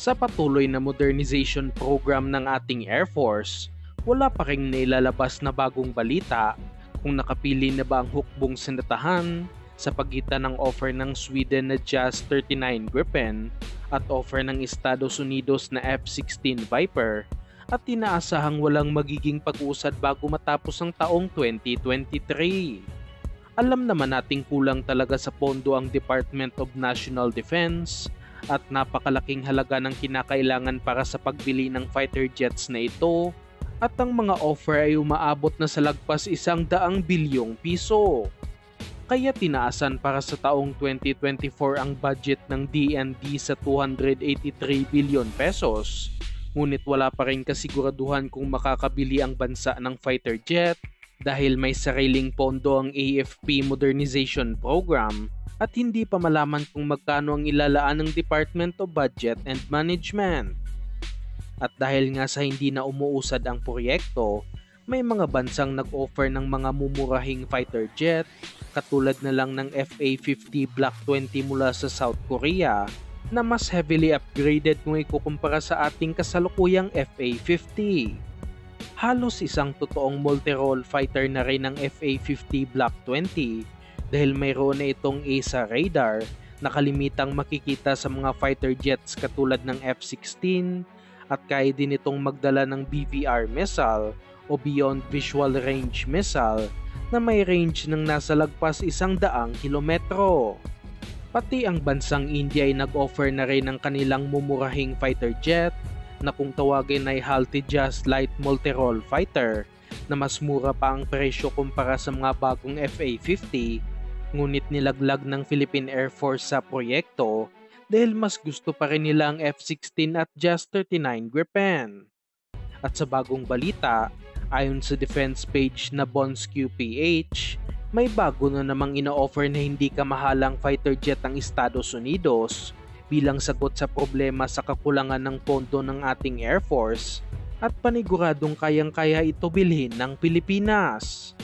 Sa patuloy na modernization program ng ating Air Force, wala pa ring nailalabas na bagong balita kung nakapili na ba ang hukbong senatahan sa pagitan ng offer ng Sweden na JAS-39 Gripen at offer ng Estados Unidos na F-16 Viper at inaasahang walang magiging pag-usad bago matapos ang taong 2023. Alam naman nating kulang talaga sa pondo ang Department of National Defense at napakalaking halaga ng kinakailangan para sa pagbili ng fighter jets na ito at ang mga offer ay umaabot na sa lagpas 100 bilyong piso. Kaya tinaasan para sa taong 2024 ang budget ng DND sa 283 bilyon pesos. Ngunit wala pa rin kasiguraduhan kung makakabili ang bansa ng fighter jet dahil may sariling pondo ang AFP Modernization Program at hindi pa malaman kung magkano ang ilalaan ng Department of Budget and Management. At dahil nga sa hindi na umuusad ang proyekto, may mga bansang nag-offer ng mga mumurahing fighter jet katulad na lang ng FA-50 Block 20 mula sa South Korea na mas heavily upgraded kung ikukumpara sa ating kasalukuyang FA-50. Halos isang totoong multi-role fighter na rin ang FA-50 Block 20 dahil mayroon na itong AESA radar na kalimitang makikita sa mga fighter jets katulad ng F-16 at kaya din itong magdala ng BVR missile o Beyond Visual Range missile na may range ng nasa lagpas 100 kilometro. Pati ang bansang India ay nag-offer na rin ng kanilang mumurahing fighter jet na kung tawagin ay Haltejaz Light Multi-Role Fighter na mas mura pa ang presyo kumpara sa mga bagong FA-50, ngunit nilaglag ng Philippine Air Force sa proyekto dahil mas gusto pa rin nila ang F-16 at JAS-39 Gripen. At sa bagong balita, ayon sa defense page na Bonsq PH, may bago na namang ina-offer na hindi kamahalang fighter jet ang Estados Unidos bilang sagot sa problema sa kakulangan ng pondo ng ating Air Force at paniguradong kayang-kaya ito bilhin ng Pilipinas.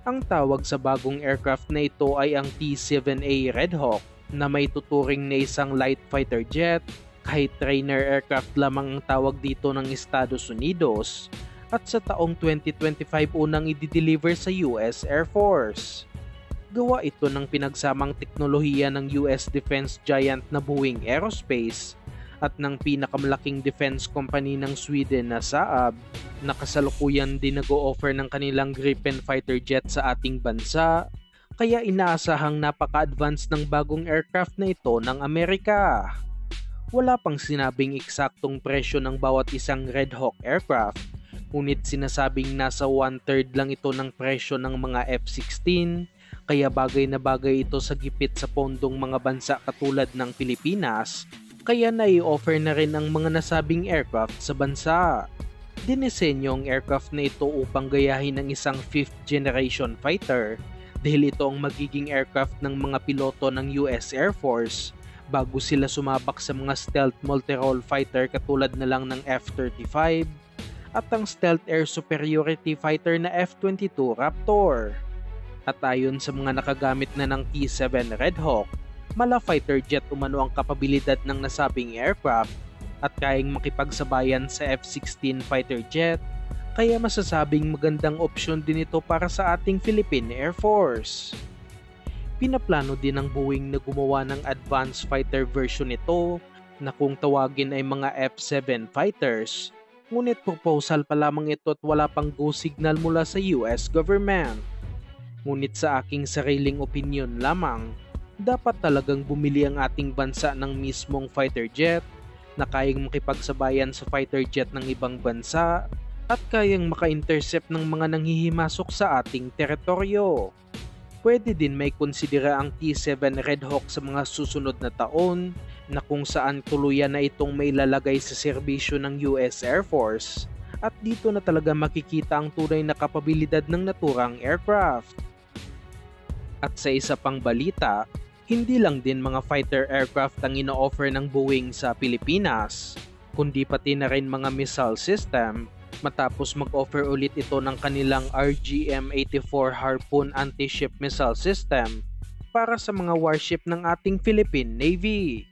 Ang tawag sa bagong aircraft na ito ay ang T-7A Red Hawk na may tuturing na isang light fighter jet, kahit trainer aircraft lamang ang tawag dito ng Estados Unidos at sa taong 2025 unang i-deliver sa US Air Force. Gawa ito ng pinagsamang teknolohiya ng US defense giant na Boeing Aerospace at ng pinakamalaking defense company ng Sweden na Saab na kasalukuyan din nag-o-offer ng kanilang Gripen fighter jet sa ating bansa, kaya inaasahang napaka-advance ng bagong aircraft na ito ng Amerika. Wala pang sinabing eksaktong presyo ng bawat isang Red Hawk aircraft, ngunit sinasabing nasa 1/3 lang ito ng presyo ng mga F-16, kaya bagay na bagay ito sa gipit sa pondong mga bansa katulad ng Pilipinas, kaya nai-offer na rin ang mga nasabing aircraft sa bansa. Dinisenyo ang aircraft na ito upang gayahin ang isang 5th generation fighter dahil ito ang magiging aircraft ng mga piloto ng US Air Force bago sila sumabak sa mga stealth multi-role fighter katulad na lang ng F-35 at ang stealth air superiority fighter na F-22 Raptor. At ayon sa mga nakagamit na ng T-7 Red Hawk, mala fighter jet umano ang kapabilidad ng nasabing aircraft at kayang makipagsabayan sa F-16 fighter jet, kaya masasabing magandang opsyon din ito para sa ating Philippine Air Force. Pinaplano din ng Boeing na gumawa ng advanced fighter version nito na kung tawagin ay mga F-7 fighters, ngunit proposal pa lamang ito at wala pang go signal mula sa US government. Ngunit sa aking sariling opinion lamang, dapat talagang bumili ang ating bansa ng mismong fighter jet na kayang makipagsabayan sa fighter jet ng ibang bansa at kayang maka-intercept ng mga nanghihimasok sa ating teritoryo. Pwede din may konsidera ang T-7 Red Hawk sa mga susunod na taon na kung saan tuluyan na itong mailalagay sa serbisyo ng US Air Force at dito na talaga makikita ang tunay na kapabilidad ng naturang aircraft. At sa isa pang balita, hindi lang din mga fighter aircraft ang ino-offer ng Boeing sa Pilipinas, kundi pati na rin mga missile system matapos mag-offer ulit ito ng kanilang RGM-84 Harpoon anti-ship missile system para sa mga warship ng ating Philippine Navy.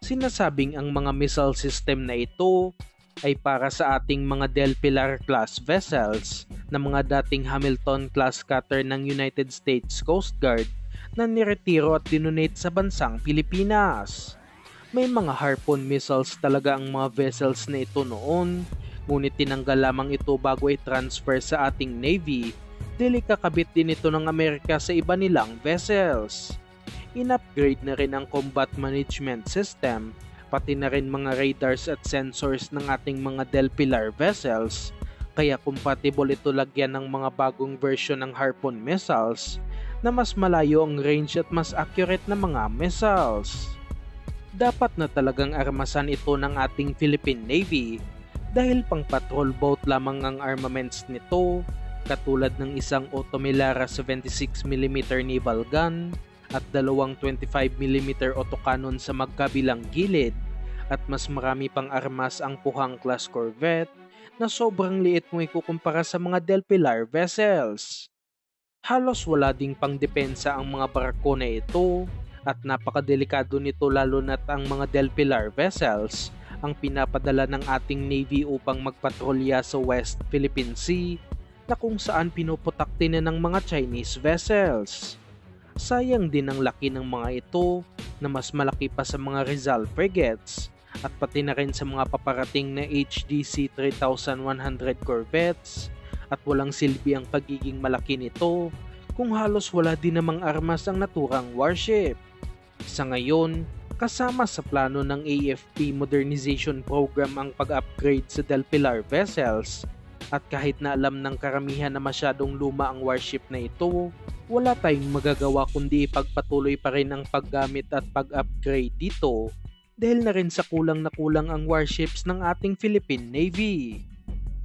Sinasabing ang mga missile system na ito ay para sa ating mga Del Pilar class vessels na mga dating Hamilton class cutter ng United States Coast Guard na niretiro at dinonate sa bansang Pilipinas. May mga Harpoon missiles talaga ang mga vessels na ito noon, ngunit tinanggal lamang ito bago i-transfer sa ating Navy dahil kakabit din ito ng Amerika sa iba nilang vessels. In-upgrade na rin ang combat management system, pati na rin mga radars at sensors ng ating mga Del Pilar vessels, kaya compatible ito lagyan ng mga bagong version ng Harpoon missiles na mas malayo ang range at mas accurate na mga missiles. Dapat na talagang armasan ito ng ating Philippine Navy dahil pang patrol boat lamang ang armaments nito, katulad ng isang Otomelara 76mm naval gun at dalawang 25mm autocannon sa magkabilang gilid, at mas marami pang armas ang Puhang class corvette na sobrang liit kung ikukumpara sa mga Del Pilar vessels. Halos wala ding pangdepensa ang mga barko na ito at napakadelikado nito, lalo na't ang mga Del Pilar vessels ang pinapadala ng ating Navy upang magpatrolya sa West Philippine Sea na kung saan pinuputak din ng mga Chinese vessels. Sayang din ang laki ng mga ito na mas malaki pa sa mga Rizal frigates at pati na rin sa mga paparating na HDC 3100 corvettes, at walang silbi ang pagiging malaki nito kung halos wala din namang armas ang naturang warship. Sa ngayon, kasama sa plano ng AFP modernization program ang pag-upgrade sa Del Pilar vessels, at kahit na alam ng karamihan na masyadong luma ang warship na ito, wala tayong magagawa kundi ipagpatuloy pa rin ang paggamit at pag-upgrade dito dahil na rin sa kulang na kulang ang warships ng ating Philippine Navy.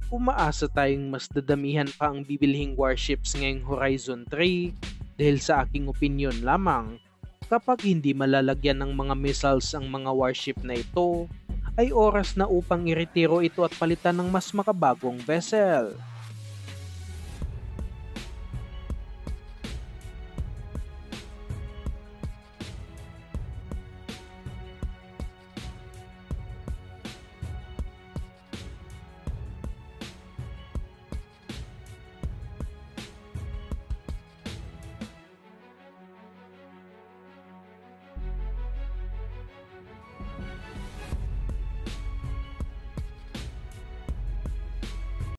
Umaasa tayong mas dadamihan pa ang bibilhing warships ngayong Horizon 3 dahil sa aking opinion lamang, kapag hindi malalagyan ng mga missiles ang mga warship na ito, ay oras na upang iretiro ito at palitan ng mas makabagong vessel.